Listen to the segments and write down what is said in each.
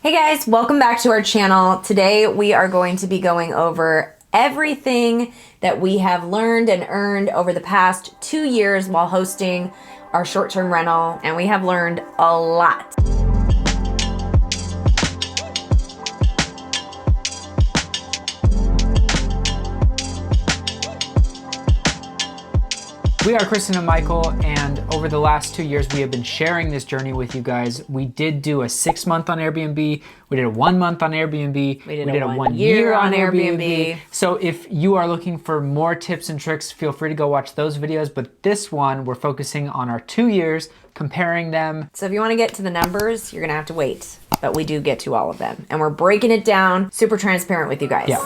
Hey guys, welcome back to our channel. Today we are going to be going over everything that we have learned and earned over the past 2 years while hosting our short-term rental, and we have learned a lot. We are Kristen and Michael, and over the last 2 years, we have been sharing this journey with you guys. We did do a 6-month on Airbnb. We did a 1 month on Airbnb. We did a 1 year on Airbnb. So if you are looking for more tips and tricks, feel free to go watch those videos. But this one, we're focusing on our 2 years, comparing them. So if you want to get to the numbers, you're going to have to wait. But we do get to all of them. And we're breaking it down, super transparent with you guys. Yeah.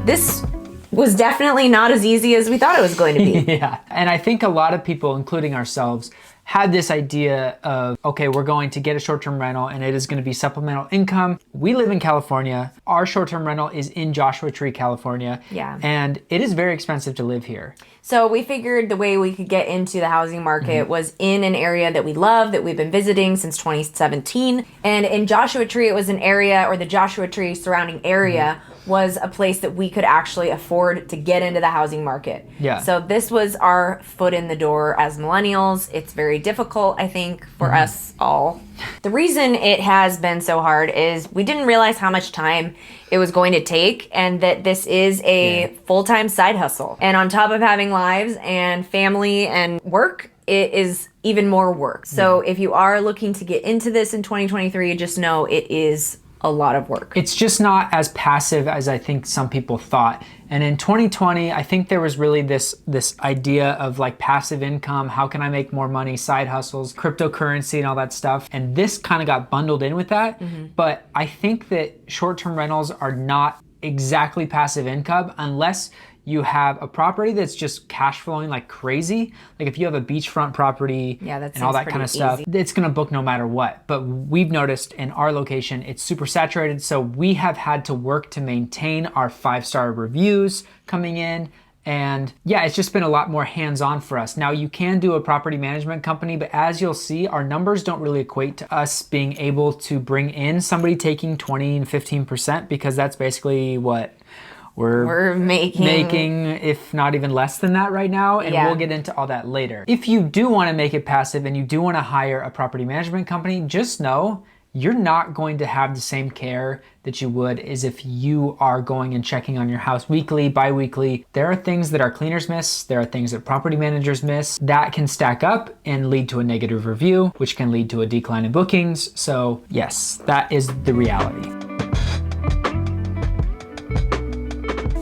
This was definitely not as easy as we thought it was going to be. Yeah, and I think a lot of people, including ourselves, had this idea of, okay, we're going to get a short-term rental and it is going to be supplemental income. We live in California. Our short-term rental is in Joshua Tree, California. Yeah. And it is very expensive to live here. So we figured the way we could get into the housing market was in an area that we love, that we've been visiting since 2017. And in Joshua Tree, it was an area, or the Joshua Tree surrounding area, was a place that we could actually afford to get into the housing market. Yeah. So this was our foot in the door as millennials. It's very difficult, I think, for us all. The reason it has been so hard is we didn't realize how much time it was going to take, and that this is a full-time side hustle. And on top of having lives and family and work, it is even more work. So if you are looking to get into this in 2023, just know it is a lot of work. It's just not as passive as I think some people thought. And in 2020, I think there was really this idea of like passive income, how can I make more money, side hustles, cryptocurrency and all that stuff. And this kind of got bundled in with that. But I think that short-term rentals are not exactly passive income unless you have a property that's just cash flowing like crazy. Like if you have a beachfront property and all that kind of stuff, it's gonna book no matter what. But we've noticed in our location, it's super saturated. So we have had to work to maintain our 5-star reviews coming in. And yeah, it's just been a lot more hands-on for us. Now you can do a property management company, but as you'll see, our numbers don't really equate to us being able to bring in somebody taking 20 and 15%, because that's basically what we're making, if not even less than that right now. And we'll get into all that later. If you do want to make it passive and you do want to hire a property management company, just know you're not going to have the same care that you would as if you are going and checking on your house weekly, bi-weekly. There are things that our cleaners miss. There are things that property managers miss that can stack up and lead to a negative review, which can lead to a decline in bookings. So yes, that is the reality.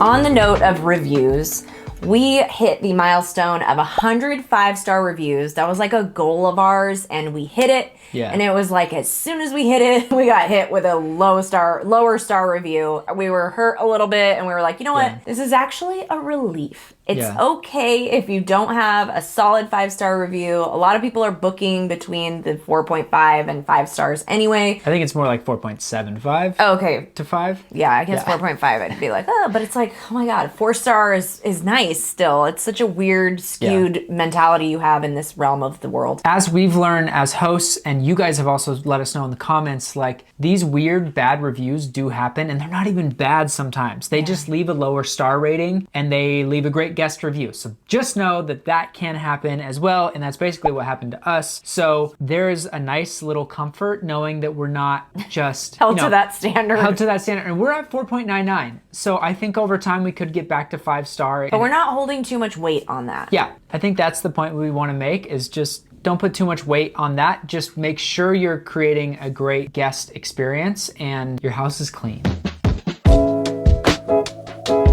On the note of reviews, we hit the milestone of 100 5-star reviews. That was like a goal of ours, and we hit it. Yeah. And it was like, as soon as we hit it, we got hit with a lower star review. We were hurt a little bit, and we were like, you know what? This is actually a relief. It's okay if you don't have a solid 5-star review. A lot of people are booking between the 4.5 and 5 stars anyway. I think it's more like 4.75. Oh, okay. To 5. Yeah, I guess 4.5 I'd be like, oh, but it's like, oh my God, 4 stars is nice still. It's such a weird, skewed mentality you have in this realm of the world. As we've learned as hosts, and you guys have also let us know in the comments, like these weird bad reviews do happen, and they're not even bad sometimes. They just leave a lower star rating and they leave a great guest review. So just know that that can happen as well, and that's basically what happened to us. So there's a nice little comfort knowing that we're not just held to that standard. Held to that standard, and we're at 4.99. So I think over time we could get back to 5-star. But we're not holding too much weight on that. Yeah, I think that's the point we want to make, is just don't put too much weight on that. Just make sure you're creating a great guest experience and your house is clean.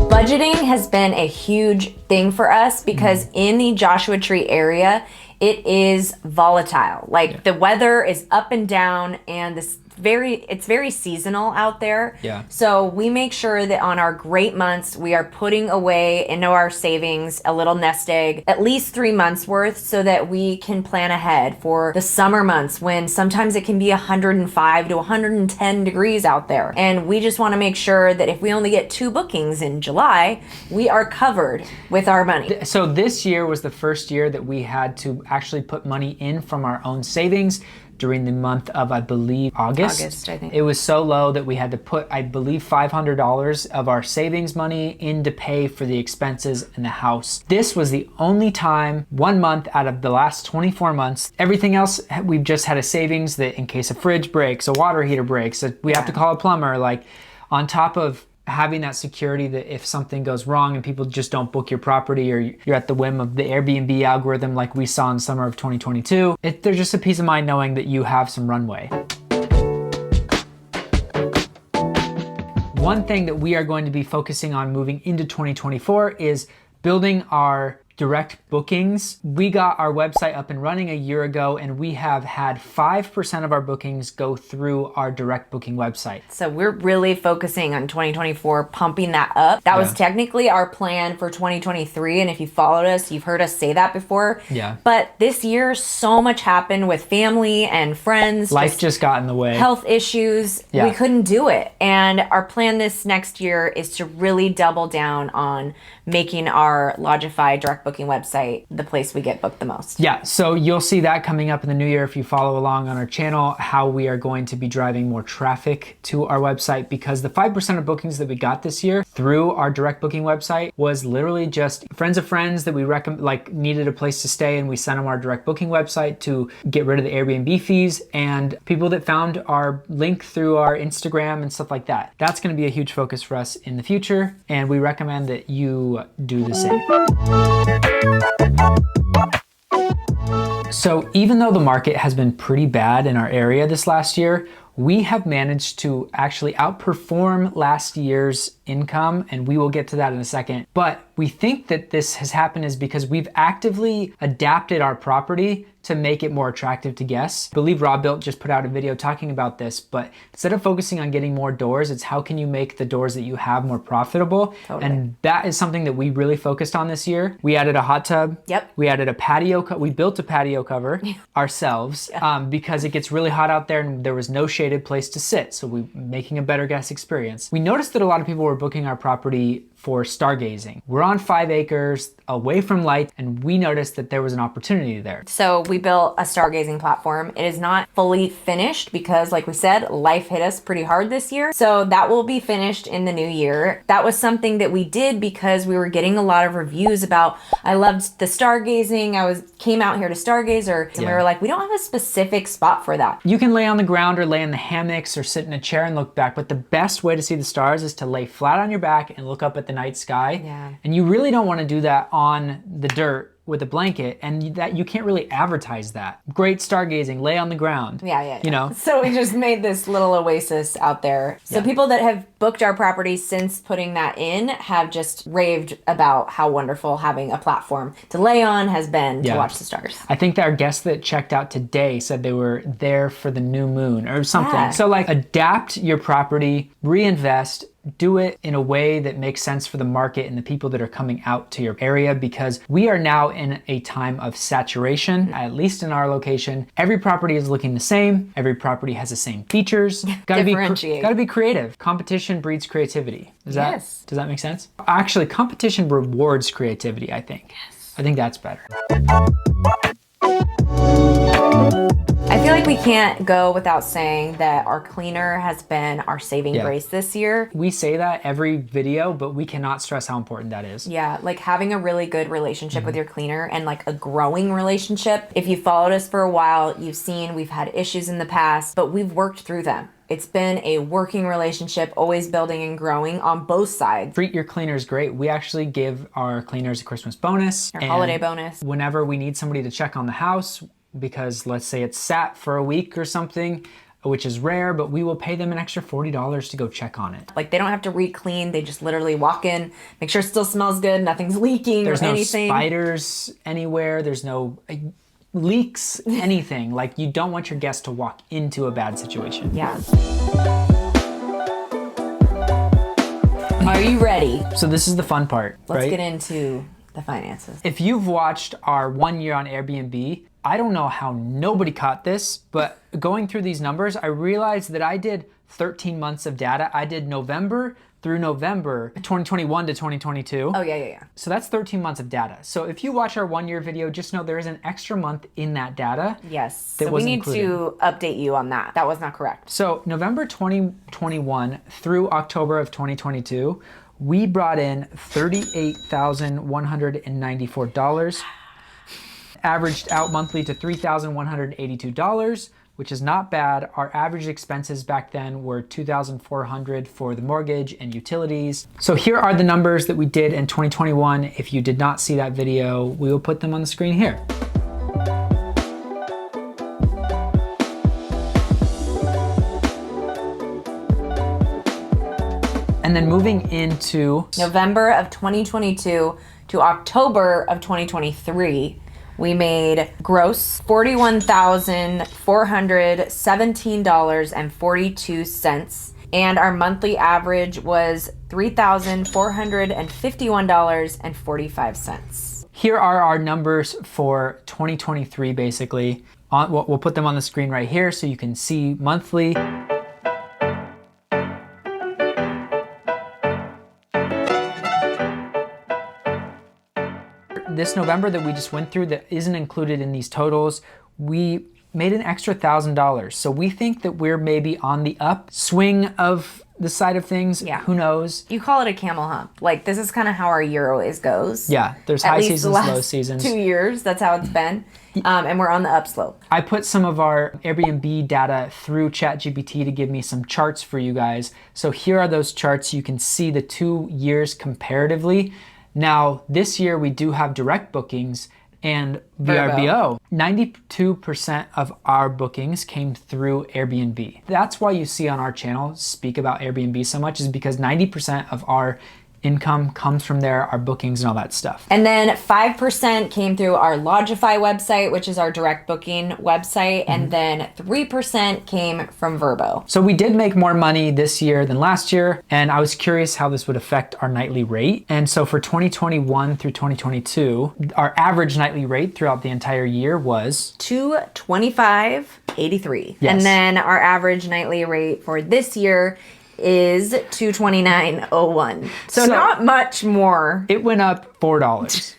Budgeting has been a huge thing for us because in the Joshua Tree area, it is volatile. Like the weather is up and down, and it's very seasonal out there. Yeah. So we make sure that on our great months, we are putting away into our savings a little nest egg, at least 3 months worth, so that we can plan ahead for the summer months when sometimes it can be 105 to 110 degrees out there. And we just want to make sure that if we only get 2 bookings in July, we are covered with our money. So this year was the first year that we had to actually put money in from our own savings, during the month of, I believe, August. August, I think. It was so low that we had to put, I believe, $500 of our savings money in to pay for the expenses in the house. This was the only time, 1 month out of the last 24 months. Everything else, we've just had a savings that in case a fridge breaks, a water heater breaks, we have to call a plumber, like on top of having that security that if something goes wrong and people just don't book your property, or you're at the whim of the Airbnb algorithm like we saw in summer of 2022, there's just a peace of mind knowing that you have some runway. One thing that we are going to be focusing on moving into 2024 is building our direct bookings. We got our website up and running a year ago, and we have had 5% of our bookings go through our direct booking website. So we're really focusing on 2024, pumping that up. That was technically our plan for 2023. And if you followed us, you've heard us say that before. Yeah. But this year, so much happened with family and friends. Life just got in the way. Health issues. Yeah. We couldn't do it. And our plan this next year is to really double down on making our Lodgify direct booking website the place we get booked the most. Yeah, so you'll see that coming up in the new year if you follow along on our channel, how we are going to be driving more traffic to our website, because the 5% of bookings that we got this year through our direct booking website was literally just friends of friends that we needed a place to stay, and we sent them our direct booking website to get rid of the Airbnb fees, and people that found our link through our Instagram and stuff like that. That's going to be a huge focus for us in the future, and we recommend that you do the same. So even though the market has been pretty bad in our area this last year, we have managed to actually outperform last year's income, and we will get to that in a second. But we think that this has happened is because we've actively adapted our property to make it more attractive to guests. I believe Rob Built just put out a video talking about this, but instead of focusing on getting more doors, it's how can you make the doors that you have more profitable? Totally. And that is something that we really focused on this year. We added a hot tub. Yep. We added a patio, we built a patio cover ourselves because it gets really hot out there and there was no shaded place to sit. So we're making a better guest experience. We noticed that a lot of people were booking our property for stargazing. We're on 5 acres away from light, and we noticed that there was an opportunity there. So we built a stargazing platform. It is not fully finished because, like we said, life hit us pretty hard this year. So that will be finished in the new year. That was something that we did because we were getting a lot of reviews about, I loved the stargazing, came out here to stargaze, and we were like, we don't have a specific spot for that. You can lay on the ground or lay in the hammocks or sit in a chair and look back, but the best way to see the stars is to lay flat on your back and look up at the night sky. Yeah. And you really don't want to do that on the dirt with a blanket, and that you can't really advertise that. Great stargazing, lay on the ground. Yeah. You know? So we just made this little oasis out there. So people that have booked our property since putting that in have just raved about how wonderful having a platform to lay on has been to watch the stars. I think that our guests that checked out today said they were there for the new moon or something. Yeah. So like, adapt your property, reinvest, do it in a way that makes sense for the market and the people that are coming out to your area, because we are now in a time of saturation, at least in our location. Every property is looking the same. Every property has the same features. Gotta be creative. Competition breeds creativity. Does that make sense? Actually, competition rewards creativity, I think. Yes. I think that's better. I feel like we can't go without saying that our cleaner has been our saving grace this year. We say that every video, but we cannot stress how important that is. Yeah, like having a really good relationship with your cleaner, and like a growing relationship. If you followed us for a while, you've seen we've had issues in the past, but we've worked through them. It's been a working relationship, always building and growing on both sides. Treat your cleaners great. We actually give our cleaners a Christmas bonus. Our holiday bonus. Whenever we need somebody to check on the house, because let's say it's sat for a week or something, which is rare, but we will pay them an extra $40 to go check on it. Like, they don't have to re-clean. They just literally walk in, make sure it still smells good, nothing's leaking or anything. There's no spiders anywhere. There's no leaks, anything. Like, you don't want your guests to walk into a bad situation. Yeah. Are you ready? So this is the fun part, Let's right? get into the finances. If you've watched our 1 year on Airbnb, I don't know how nobody caught this, but going through these numbers, I realized that I did 13 months of data. I did November through November 2021 to 2022. Oh, yeah. So that's 13 months of data. So if you watch our 1 year video, just know there is an extra month in that data. Yes. That So was we need included. to update you on that. That was not correct. So November 2021 through October of 2022, we brought in $38,194. Averaged out monthly to $3,182, which is not bad. Our average expenses back then were $2,400 for the mortgage and utilities. So here are the numbers that we did in 2021. If you did not see that video, we will put them on the screen here. And then moving into November of 2022 to October of 2023, we made gross $41,417.42, and our monthly average was $3,451.45. Here are our numbers for 2023, basically. We'll put them on the screen right here so you can see monthly. This November that we just went through that isn't included in these totals, we made an extra $1,000. So we think that we're maybe on the upswing of the side of things. Yeah. Who knows? You call it a camel hump. Like, this is kind of how our year always goes. Yeah, there's At high least seasons, the last low seasons. 2 years, that's how it's been. And we're on the upslope. I put some of our Airbnb data through ChatGPT to give me some charts for you guys. So here are those charts. You can see the 2 years comparatively. Now, this year we do have direct bookings and VRBO. 92% of our bookings came through Airbnb. That's why you see on our channel speak about Airbnb so much, is because 90% of our income comes from there, our bookings and all that stuff. And then 5% came through our Lodgify website, which is our direct booking website. And then 3% came from Vrbo. So we did make more money this year than last year, and I was curious how this would affect our nightly rate. And so for 2021 through 2022, our average nightly rate throughout the entire year was $225.83. Yes. And then our average nightly rate for this year is $229.01. So not much more. It went up $4.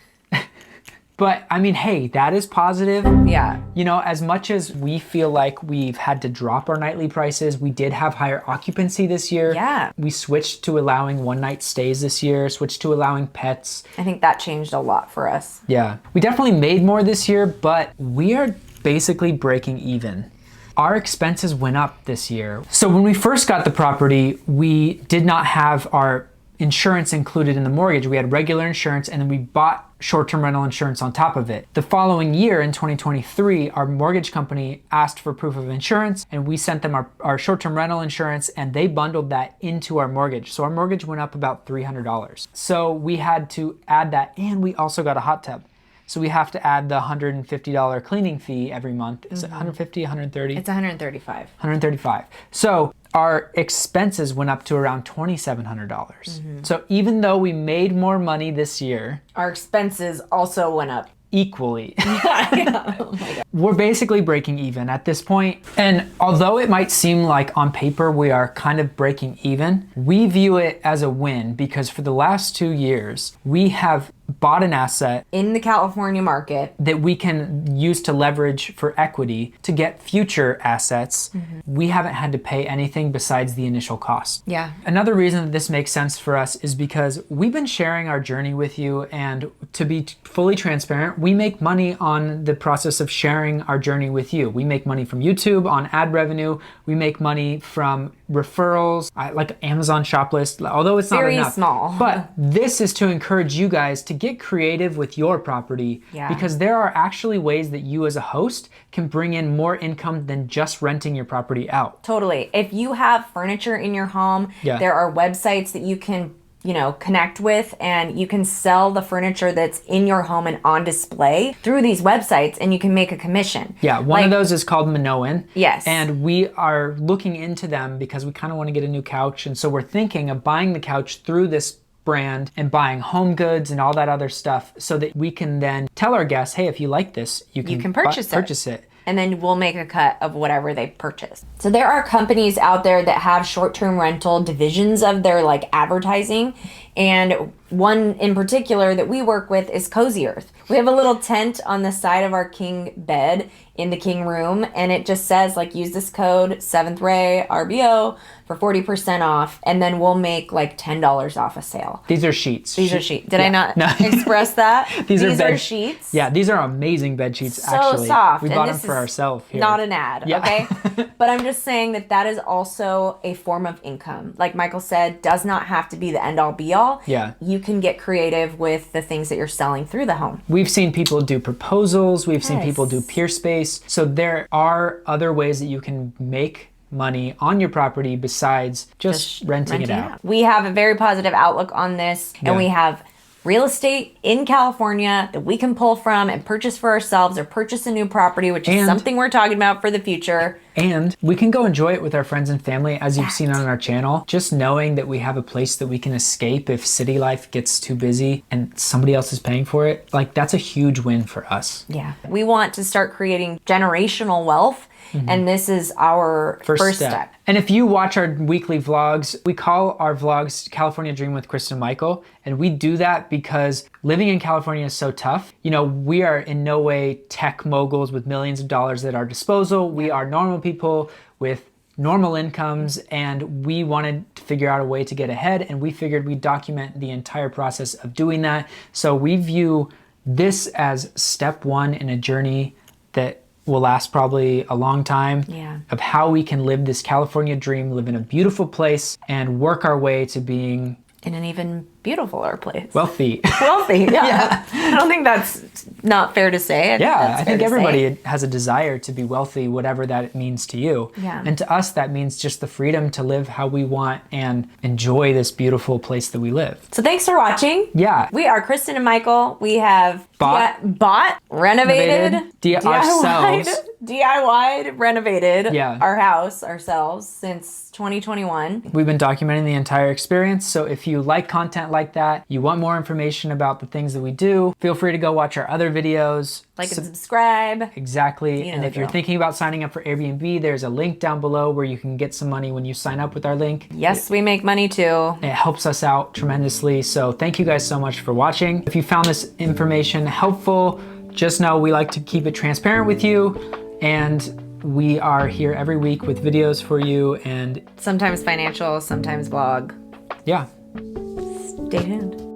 But I mean, hey, that is positive. Yeah. You know, as much as we feel like we've had to drop our nightly prices, we did have higher occupancy this year. Yeah. We switched to allowing one night stays this year, switched to allowing pets. I think that changed a lot for us. Yeah. We definitely made more this year, but we are basically breaking even. Our expenses went up this year. So when we first got the property, we did not have our insurance included in the mortgage. We had regular insurance, and then we bought short-term rental insurance on top of it. The following year in 2023, our mortgage company asked for proof of insurance, and we sent them our short-term rental insurance, and they bundled that into our mortgage. So our mortgage went up about $300. So we had to add that, and we also got a hot tub. So we have to add the $150 cleaning fee every month. Is it 150, 130? It's 135. 135. So our expenses went up to around $2,700. So even though we made more money this year, Our expenses also went up. equally, Oh my God. we're basically breaking even at this point. And although it might seem like on paper we are kind of breaking even, we view it as a win because for the last 2 years, we have bought an asset In the California market. that we can use to leverage for equity to get future assets. We haven't had to pay anything besides the initial cost. Yeah. Another reason that this makes sense for us is because we've been sharing our journey with you, and to be fully transparent, we make money on the process of sharing our journey with you. We make money from YouTube on ad revenue. We make money from referrals, like Amazon shop list, although it's not Very enough. small. But this is to encourage you guys to get creative with your property, Yeah. because there are actually ways that you as a host can bring in more income than just renting your property out. Totally. If you have furniture in your home, Yeah. there are websites that you can, connect with, and you can sell the furniture that's in your home and on display through these websites, and you can make a commission. Yeah, one of those is called Minoan. Yes. And we are looking into them because we kind of want to get a new couch. And so we're thinking of buying the couch through this brand and buying home goods and all that other stuff so that we can then tell our guests, hey, if you like this, you can purchase it. purchase it. and then we'll make a cut of whatever they purchase. So there are companies out there that have short-term rental divisions of their like advertising, and one in particular that we work with is Cozy Earth. We have a little tent on the side of our king bed in the king room, and it just says like, use this code 7th Ray RBO for 40% off, and then we'll make like $10 off a sale. These are sheets. These are sheets. Did I not express that? These are sheets. Yeah, these are amazing bed sheets. So actually, soft. we And bought them this for is ourselves here. Not an ad, Yeah. okay? But I'm just saying that that is also a form of income. Like Michael said, does not have to be the end all be all. Yeah. You can get creative with the things that you're selling through the home. We've seen people do proposals. We've seen Yes. people do peer space. So there are other ways that you can make money on your property besides just renting it out. We have a very positive outlook on this, and Yeah. we have real estate in California that we can pull from and purchase for ourselves or purchase a new property, which is And- something we're talking about for the future. And we can go enjoy it with our friends and family, as you've seen on our channel. Just knowing that we have a place that we can escape if city life gets too busy and somebody else is paying for it, like that's a huge win for us. Yeah. We want to start creating generational wealth, and this is our first step. And if you watch our weekly vlogs, we call our vlogs California Dream with Kristen and Michael. And we do that because living in California is so tough. You know, we are in no way tech moguls with millions of dollars at our disposal. We are normal people with normal incomes, and we wanted to figure out a way to get ahead, and we figured we'd document the entire process of doing that. So we view this as step one in a journey that will last probably a long time, of how we can live this California dream, live in a beautiful place, and work our way to being In an even beautifuler place. wealthy. Wealthy, yeah. I don't think that's not fair to say. I think everybody has a desire to be wealthy, whatever that means to you. Yeah. And to us, that means just the freedom to live how we want and enjoy this beautiful place that we live. So thanks for watching. Yeah. We are Kristen and Michael. We have Bought, renovated, ourselves. DIY'd, renovated Yeah. our house ourselves since 2021. We've been documenting the entire experience, so if you like content like that, you want more information about the things that we do, feel free to go watch our other videos. Like and subscribe. Exactly. You know And the if you're drill. thinking about signing up for Airbnb, there's a link down below where you can get some money when you sign up with our link. Yes, we make money too. It helps us out tremendously. So thank you guys so much for watching. If you found this information helpful, just know we like to keep it transparent with you, and we are here every week with videos for you, and Sometimes financial, sometimes vlog. yeah. Stay tuned.